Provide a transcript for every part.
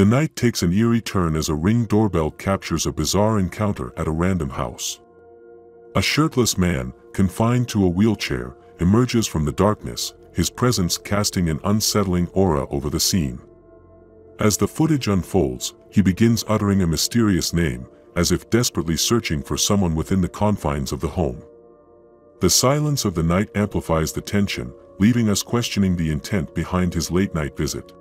The night takes an eerie turn as a Ring doorbell captures a bizarre encounter at a random house. A shirtless man, confined to a wheelchair, emerges from the darkness, his presence casting an unsettling aura over the scene. As the footage unfolds, he begins uttering a mysterious name, as if desperately searching for someone within the confines of the home. The silence of the night amplifies the tension, leaving us questioning the intent behind his late-night visit.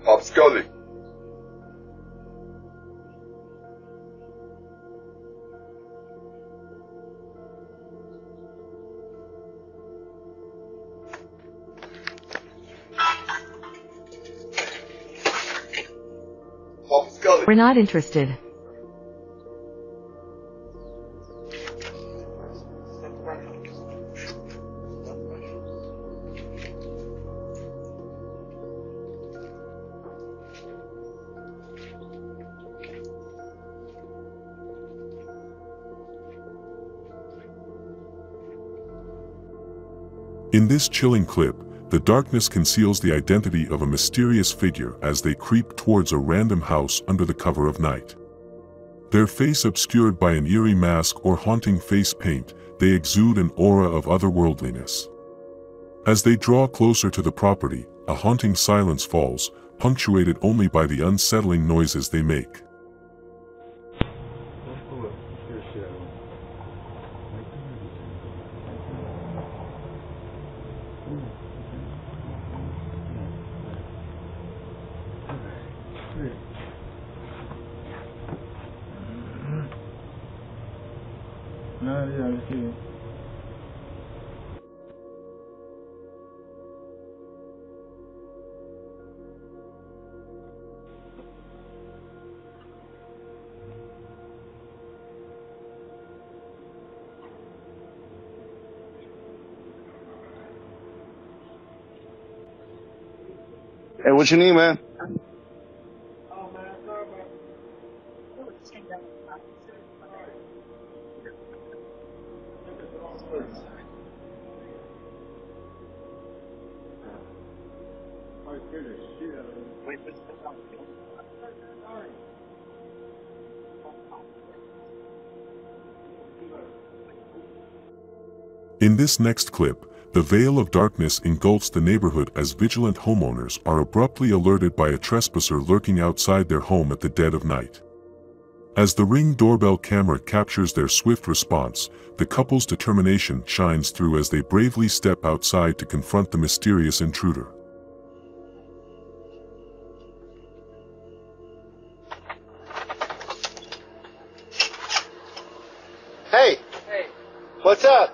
I'm Scully. We're not interested. In this chilling clip, the darkness conceals the identity of a mysterious figure as they creep towards a random house under the cover of night. Their face obscured by an eerie mask or haunting face paint, they exude an aura of otherworldliness. As they draw closer to the property, a haunting silence falls, punctuated only by the unsettling noises they make. Hey, what you need, man? In this next clip, the veil of darkness engulfs the neighborhood as vigilant homeowners are abruptly alerted by a trespasser lurking outside their home at the dead of night. As the Ring doorbell camera captures their swift response, the couple's determination shines through as they bravely step outside to confront the mysterious intruder. Hey! Hey! What's up?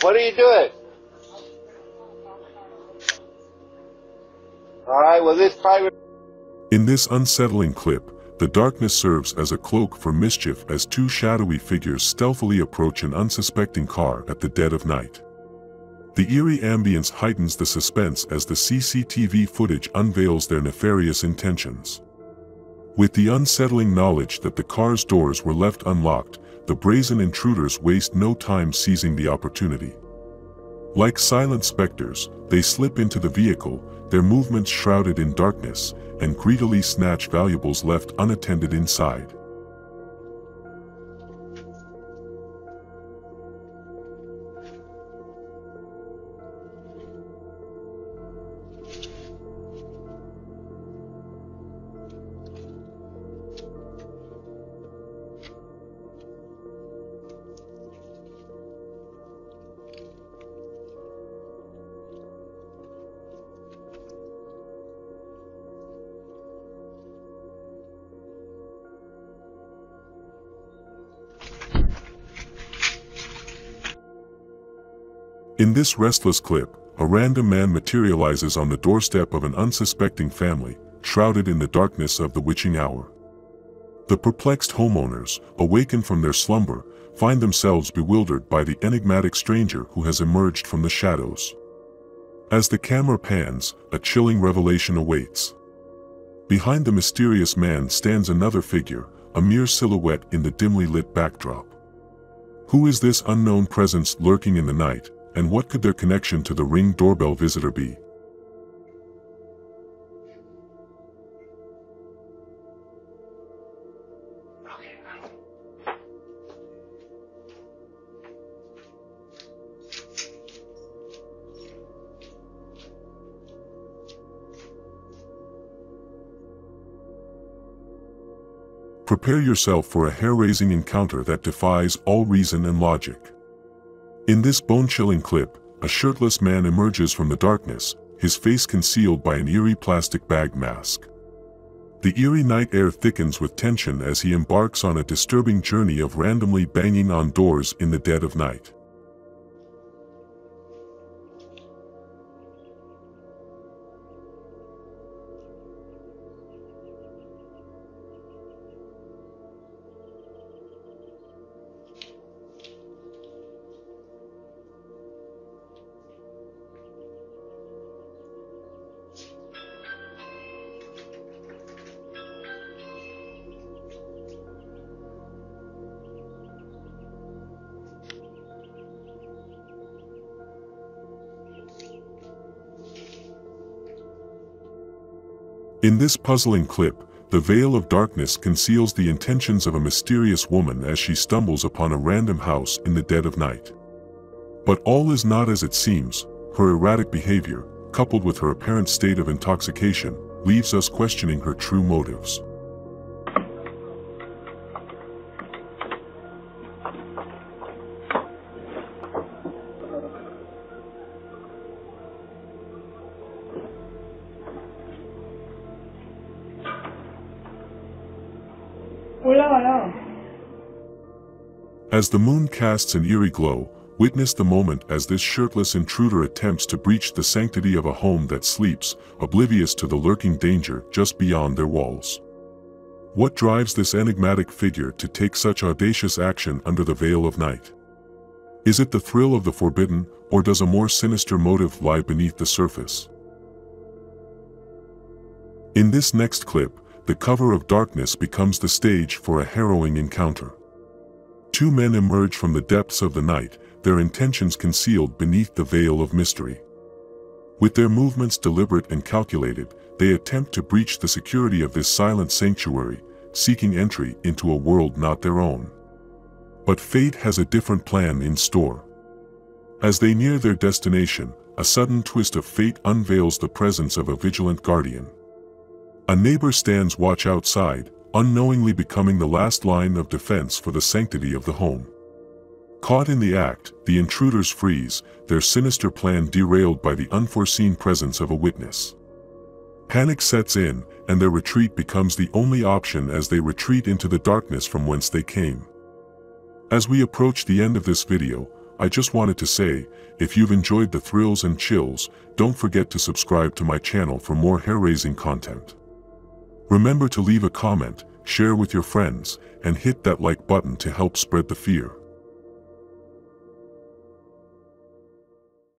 What are you doing? Alright, well this private... In this unsettling clip, the darkness serves as a cloak for mischief as two shadowy figures stealthily approach an unsuspecting car at the dead of night. The eerie ambience heightens the suspense as the CCTV footage unveils their nefarious intentions. With the unsettling knowledge that the car's doors were left unlocked, the brazen intruders waste no time seizing the opportunity. Like silent specters, they slip into the vehicle, their movements shrouded in darkness, and greedily snatch valuables left unattended inside. In this restless clip, a random man materializes on the doorstep of an unsuspecting family, shrouded in the darkness of the witching hour. The perplexed homeowners, awakened from their slumber, find themselves bewildered by the enigmatic stranger who has emerged from the shadows. As the camera pans, a chilling revelation awaits. Behind the mysterious man stands another figure, a mere silhouette in the dimly lit backdrop. Who is this unknown presence lurking in the night, and what could their connection to the Ring doorbell visitor be? Prepare yourself for a hair-raising encounter that defies all reason and logic. In this bone-chilling clip, a shirtless man emerges from the darkness, his face concealed by an eerie plastic bag mask. The eerie night air thickens with tension as he embarks on a disturbing journey of randomly banging on doors in the dead of night. In this puzzling clip, the veil of darkness conceals the intentions of a mysterious woman as she stumbles upon a random house in the dead of night. But all is not as it seems. Her erratic behavior, coupled with her apparent state of intoxication, leaves us questioning her true motives. As the moon casts an eerie glow, witness the moment as this shirtless intruder attempts to breach the sanctity of a home that sleeps, oblivious to the lurking danger just beyond their walls. What drives this enigmatic figure to take such audacious action under the veil of night? Is it the thrill of the forbidden, or does a more sinister motive lie beneath the surface? In this next clip, the cover of darkness becomes the stage for a harrowing encounter. Two men emerge from the depths of the night, their intentions concealed beneath the veil of mystery. With their movements deliberate and calculated, they attempt to breach the security of this silent sanctuary, seeking entry into a world not their own. But fate has a different plan in store. As they near their destination, a sudden twist of fate unveils the presence of a vigilant guardian. A neighbor stands watch outside, unknowingly becoming the last line of defense for the sanctity of the home. Caught in the act, the intruders freeze, their sinister plan derailed by the unforeseen presence of a witness. Panic sets in, and their retreat becomes the only option as they retreat into the darkness from whence they came. As we approach the end of this video, I just wanted to say, if you've enjoyed the thrills and chills, don't forget to subscribe to my channel for more hair-raising content. Remember to leave a comment, share with your friends, and hit that like button to help spread the fear.